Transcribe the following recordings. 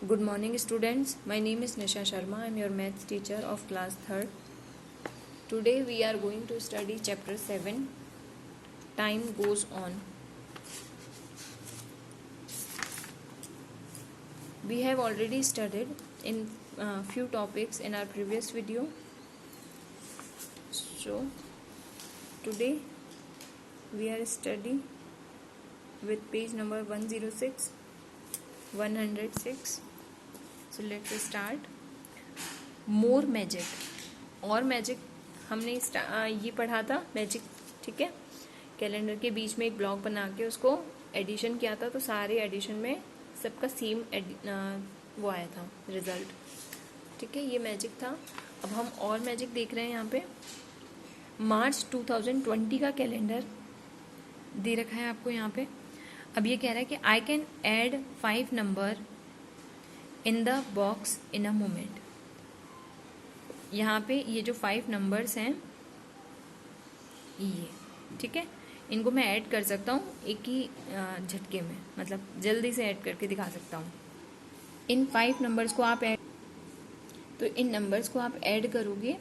Good morning students, my name is Nisha Sharma. I am your maths teacher of class 3rd. Today we are going to study chapter 7, Time Goes On. We have already studied in few topics in our previous video. So today we are studying with page number 106, 106. So let's start. More magic और magic हमने ये पढ़ा था magic, ठीक है। Calendar के बीच में एक ब्लॉक बना के उसको एडिशन किया था, तो सारे एडिशन में सबका सेम वो आया था रिजल्ट, ठीक है। ये मैजिक था। अब हम और मैजिक देख रहे हैं। यहाँ पे मार्च 2020 का कैलेंडर दे रखा है आपको यहाँ पे। अब ये कह रहा है कि I can add 5 number in the box in a moment. यहाँ पे ये जो 5 नंबर्स हैं ये, ठीक है, इनको मैं ऐड कर सकता हूँ एक ही झटके में, मतलब जल्दी से ऐड करके दिखा सकता हूँ। इन 5 नंबर्स को आप इन नंबर्स को आप ऐड करोगे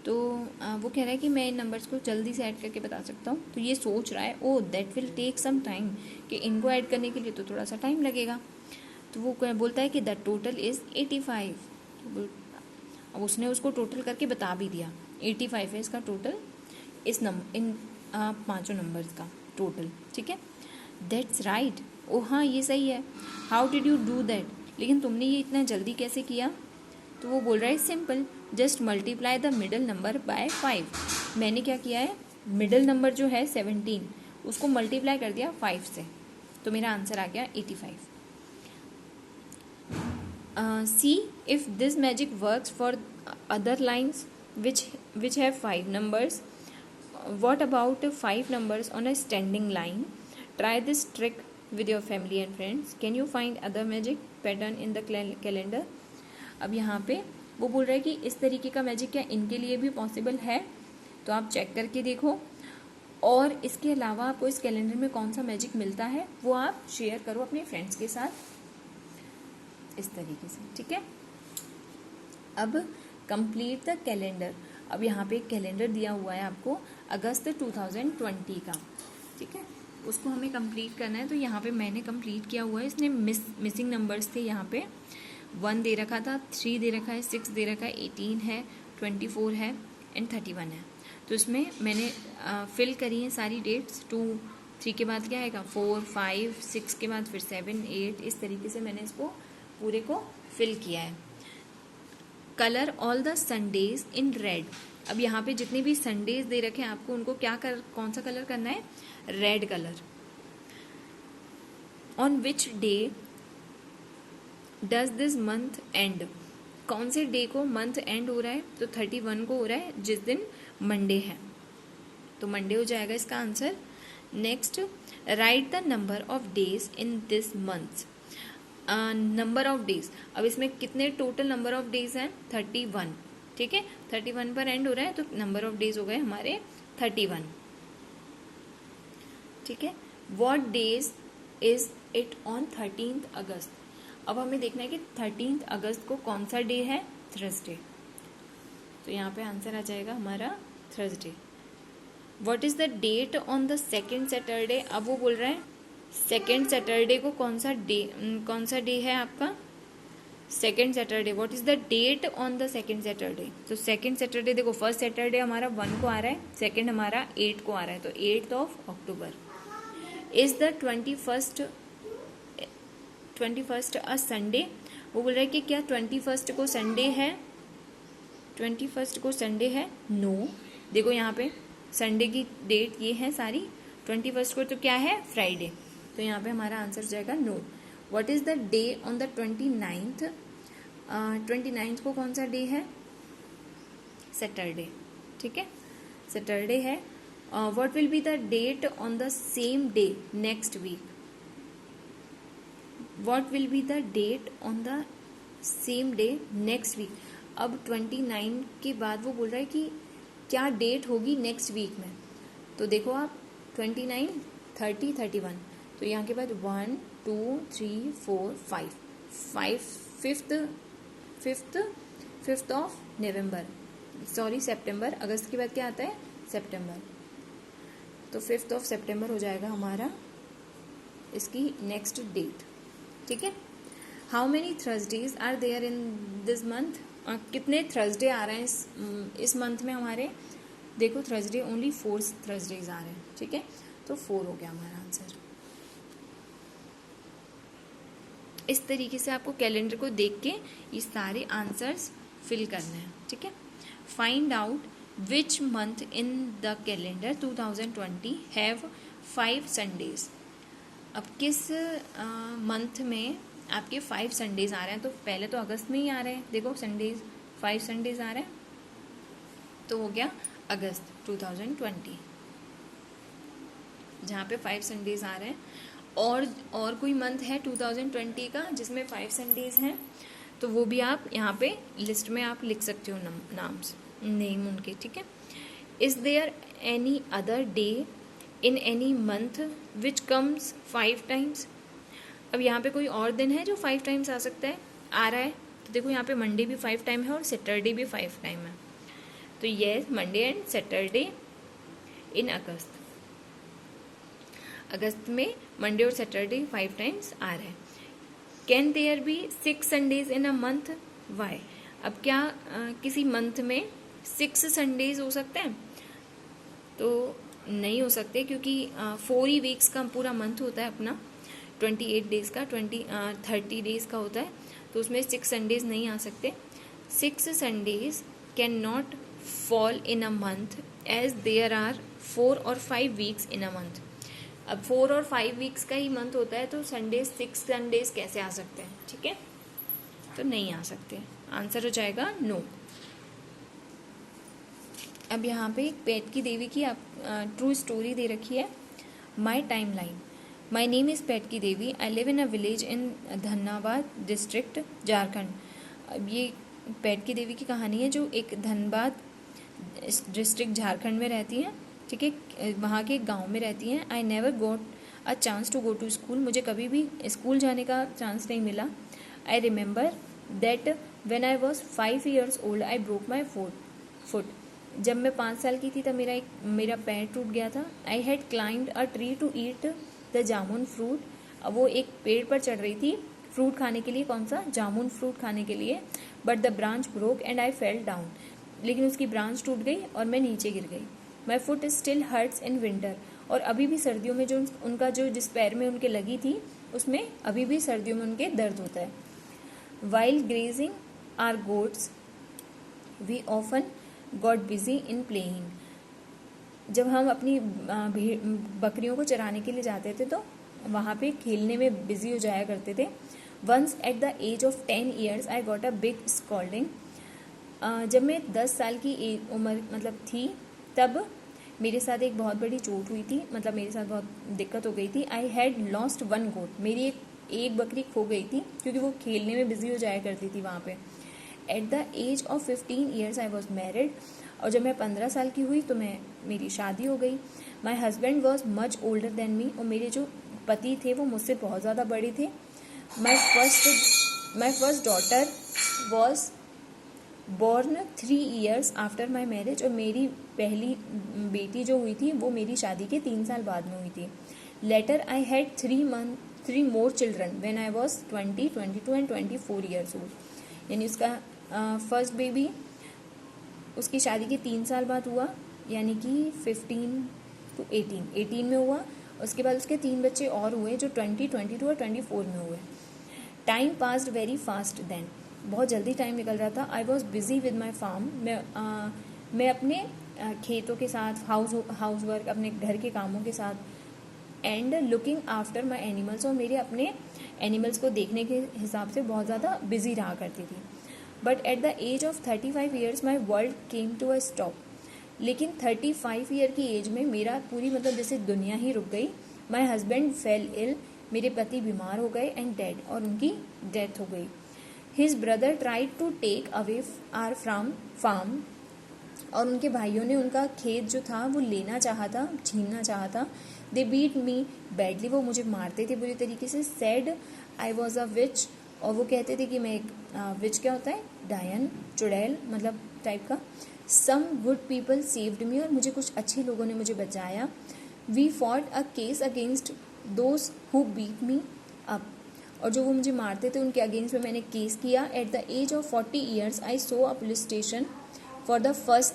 तो वो कह रहा है कि मैं इन नंबर्स को जल्दी से ऐड करके बता सकता हूँ। तो ये सोच रहा है oh that will take some time, कि इनको ऐड करने के लिए तो थोड़ा सा टाइम लगेगा। तो वो बोलता है कि द टोटल इज 85। अब उसने उसको टोटल करके बता भी दिया, 85 है इसका टोटल, इन 5 नंबर्स का टोटल, ठीक है। दैट्स राइट, ओ हाँ ये सही है। How did you do that, लेकिन तुमने ये इतना जल्दी कैसे किया? तो वो बोल रहा है simple, just multiply the middle number by 5। मैंने क्या किया है, मिडल नंबर जो है 17 उसको मल्टीप्लाई कर दिया 5 से, तो मेरा आंसर आ गया 85। See if this magic works for other lines which have 5 numbers. What about 5 numbers on a standing line? Try this trick with your family and friends. Can you find other magic pattern in the calendar? अब यहाँ पे वो बोल रहा है कि इस तरीके का मैजिक क्या इनके लिए भी पॉसिबल है, तो आप चेक करके देखो। और इसके अलावा आपको इस कैलेंडर में कौन सा मैजिक मिलता है वो आप शेयर करो अपने फ्रेंड्स के साथ, इस तरीके से, ठीक है। अब कंप्लीट द कैलेंडर। अब यहाँ पे एक कैलेंडर दिया हुआ है आपको अगस्त 2020 का, ठीक है, उसको हमें कंप्लीट करना है। तो यहाँ पे मैंने कंप्लीट किया हुआ है। इसने मिसिंग नंबर्स थे, यहाँ पे 1 दे रखा था, 3 दे रखा है, 6 दे रखा है, 18 है, 24 है एंड 31 है। तो इसमें मैंने फिल करी है सारी डेट्स। 2, 3 के बाद क्या आएगा 4, 5, 6 के बाद फिर 7, 8, इस तरीके से मैंने इसको पूरे को फिल किया है। Colour all the Sundays in red. अब यहाँ पे जितने भी संडेज दे रखे हैं आपको उनको कौन सा कलर करना है, red colour. On which day does this month and, कौन से डे को मंथ एंड हो रहा है, तो 31 को हो रहा है, जिस दिन मंडे है, तो मंडे हो जाएगा इसका answer. Next, right the number of days in this month. Number of days, अब इसमें कितने टोटल नंबर ऑफ डेज हैं, 31, ठीक है, 31 पर एंड हो रहा है, तो नंबर ऑफ डेज हो गए हमारे 31, ठीक है। What days is it on 13 अगस्त। अब हमें देखना है कि 13 अगस्त को कौन सा डे है, थर्सडे, तो यहाँ पे आंसर आ जाएगा हमारा Thursday. What is the date on the second Saturday. अब वो बोल रहे हैं सेकेंड सैटरडे को कौन सा डे है आपका, second Saturday. What is the date on the second Saturday. तो सेकेंड सैटरडे देखो, फर्स्ट सैटरडे हमारा 1 को आ रहा है, सेकेंड हमारा 8 को आ रहा है, तो 8 of October. Is the 21st a Sunday. वो बोल रहा है कि क्या 21st को संडे है, 21st को संडे है, नो। देखो यहाँ पे संडे की डेट ये है सारी, 21st को तो क्या है, फ्राइडे, तो यहाँ पे हमारा आंसर हो जाएगा no. What is the day on the 29th। 29th को कौन सा डे है, सैटरडे, ठीक है, सैटरडे है। What will be the date on the same day next week. What will be the date on the same day next week. अब 29 के बाद वो बोल रहा है कि क्या डेट होगी नेक्स्ट वीक में। तो देखो आप 29, 30, 31, तो यहाँ के बाद 1, 2, 3, 4, 5, फिफ्थ ऑफ नवंबर, सॉरी सितंबर, अगस्त के बाद क्या आता है सितंबर, तो 5th ऑफ सितंबर हो जाएगा हमारा इसकी नेक्स्ट डेट, ठीक है। How many Thursdays are there in this month, कितने थर्सडे आ रहे हैं इस मंथ में हमारे, देखो थर्सडे ओनली 4 थर्सडेज आ रहे हैं, ठीक है, तो 4 हो गया हमारा आंसर। इस तरीके से आपको कैलेंडर को देख के ये सारे आंसर्स फिल करने हैं, ठीक है। Find out which month in the calendar 2020 have 5 Sundays. अब किस मंथ में आपके 5 संडेज आ रहे हैं, तो पहले तो अगस्त में ही आ रहे हैं, देखो संडेज 5 संडेज आ रहे हैं, तो हो गया अगस्त 2020 जहाँ पे 5 संडेज आ रहे हैं। और कोई मंथ है 2020 का जिसमें 5 संडेज हैं, तो वो भी आप यहाँ पे लिस्ट में आप लिख सकते हो नेम उनके, ठीक है। Is there any other day in any month which comes 5 times. अब यहाँ पे कोई और दिन है जो 5 टाइम्स आ सकता है, आ रहा है, तो देखो यहाँ पे मंडे भी 5 टाइम है और सैटरडे भी 5 टाइम है, तो ये Monday and Saturday in August में मंडे और सैटरडे 5 टाइम्स आ रहे हैं। Can there be 6 Sundays in a month, why. अब क्या किसी मंथ में 6 संडेज हो सकते हैं, तो नहीं हो सकते, क्योंकि 4 ही वीक्स का पूरा मंथ होता है अपना, 28 डेज का 30 डेज का होता है, तो उसमें 6 संडेज नहीं आ सकते। 6 Sundays can not fall in a month as there are 4 और 5 वीक्स इन अ मंथ। अब 4 और 5 वीक्स का ही मंथ होता है, तो संडेज 6 संडेज कैसे आ सकते हैं, ठीक है, तो नहीं आ सकते, आंसर हो जाएगा नो। अब यहाँ पे एक पेट की देवी की ट्रू स्टोरी दे रखी है। My timeline, my name is पेट की Devi, I live in a village in Dhanbad district Jharkhand. अब ये पेट की देवी की कहानी है जो एक धनबाद डिस्ट्रिक्ट झारखंड में रहती है, ठीक है, वहाँ के गांव में रहती हैं। I never got a chance to go to school, मुझे कभी भी स्कूल जाने का चांस नहीं मिला। I remember that when I was 5 years old I broke my foot, जब मैं 5 साल की थी तब मेरा पैर टूट गया था। I had climbed a tree to eat the jamun fruit, अब वो एक पेड़ पर चढ़ रही थी फ्रूट खाने के लिए, कौन सा, जामुन फ्रूट खाने के लिए। But the branch broke and I fell down, लेकिन उसकी ब्रांच टूट गई और मैं नीचे गिर गई। My foot still hurts in winter, और अभी भी सर्दियों में जो उनका जो जिस पैर में उनके लगी थी उसमें अभी भी सर्दियों में उनके दर्द होता है। While grazing our goats we often got busy in playing, जब हम अपनी बकरियों को चराने के लिए जाते थे तो वहाँ पे खेलने में बिजी हो जाया करते थे। Once at the age of 10 years I got a big scolding, जब मैं 10 साल की उम्र मतलब थी तब मेरे साथ एक बहुत बड़ी चोट हुई थी, मतलब मेरे साथ बहुत दिक्कत हो गई थी। आई हैड लॉस्ट 1 goat, मेरी एक बकरी खो गई थी क्योंकि वो खेलने में बिजी हो जाया करती थी वहाँ पे। At the age of 15 years I was married, और जब मैं 15 साल की हुई तो मेरी शादी हो गई। My husband was much older than me, और मेरे जो पति थे वो मुझसे बहुत ज़्यादा बड़े थे। My first daughter was born 3 years after my marriage, और मेरी पहली बेटी जो हुई थी वो मेरी शादी के 3 साल बाद में हुई थी। Later I had 3 more children when I was 20, 22 and 24 years old, यानी उसका फर्स्ट बेबी उसकी शादी के 3 साल बाद हुआ, यानी कि 15 to 18 में हुआ। उसके बाद उसके 3 बच्चे और हुए जो 20, 22 और 24 में हुए। Time passed very fast then, बहुत जल्दी टाइम निकल रहा था। I was busy with my farm, मैं अपने खेतों के साथ हाउस वर्क, अपने घर के कामों के साथ, and looking after my animals, और मेरे अपने एनिमल्स को देखने के हिसाब से बहुत ज़्यादा बिजी रहा करती थी। But at the age of 35 years my world came to a stop, लेकिन 35 ईयर की एज में मेरा पूरी मतलब जैसे दुनिया ही रुक गई। माई हस्बैंड फेल इल, मेरे पति बीमार हो गए, एंड डेड, और उनकी डेथ हो गई। His brother tried to take away our from farm, और उनके भाइयों ने उनका खेत जो था वो लेना चाहा था, छीनना चाहा था। दे बीट मी बैडली, वो मुझे मारते थे बुरी तरीके से। सेड आई वॉज अ विच, और वो कहते थे कि मैं एक विच क्या होता है, डायन, चुड़ैल मतलब टाइप का। Some good people saved me, और मुझे कुछ अच्छे लोगों ने मुझे बचाया। We fought a case against those who beat me up, और जो वो मुझे मारते थे उनके अगेंस्ट में मैंने केस किया। At the age of 40 years I saw a police station for the first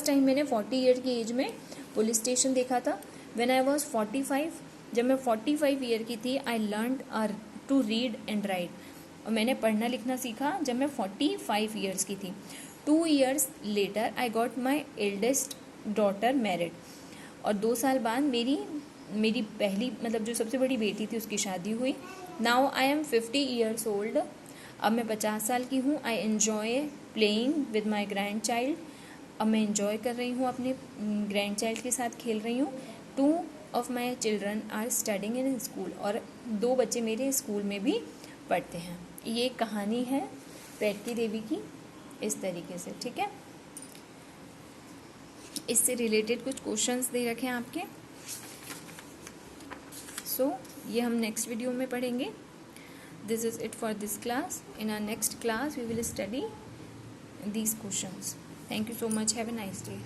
time मैंने 40 ईयर की एज में पुलिस स्टेशन देखा था। व्हेन आई वाज 45, जब मैं 45 ईयर की थी, I learned to read and write, और मैंने पढ़ना लिखना सीखा जब मैं 45 ईयर्स की थी। 2 years later I got my eldest daughter married, और 2 साल बाद मेरी पहली मतलब जो सबसे बड़ी बेटी थी उसकी शादी हुई। Now I am 50 years old, अब मैं 50 साल की हूँ। I enjoy playing with my grand child, अब मैं एंजॉय कर रही हूँ, अपने ग्रैंड चाइल्ड के साथ खेल रही हूँ। 2 of my children are studying in school, और 2 बच्चे मेरे स्कूल में भी पढ़ते हैं। ये कहानी है पैटकी देवी की, इस तरीके से, ठीक है। इससे रिलेटेड कुछ क्वेश्चंस दे रखे हैं आपके, सो ये हम नेक्स्ट वीडियो में पढ़ेंगे। This is it for this class. In our next class we will study these questions. Thank you so much. Have a nice day.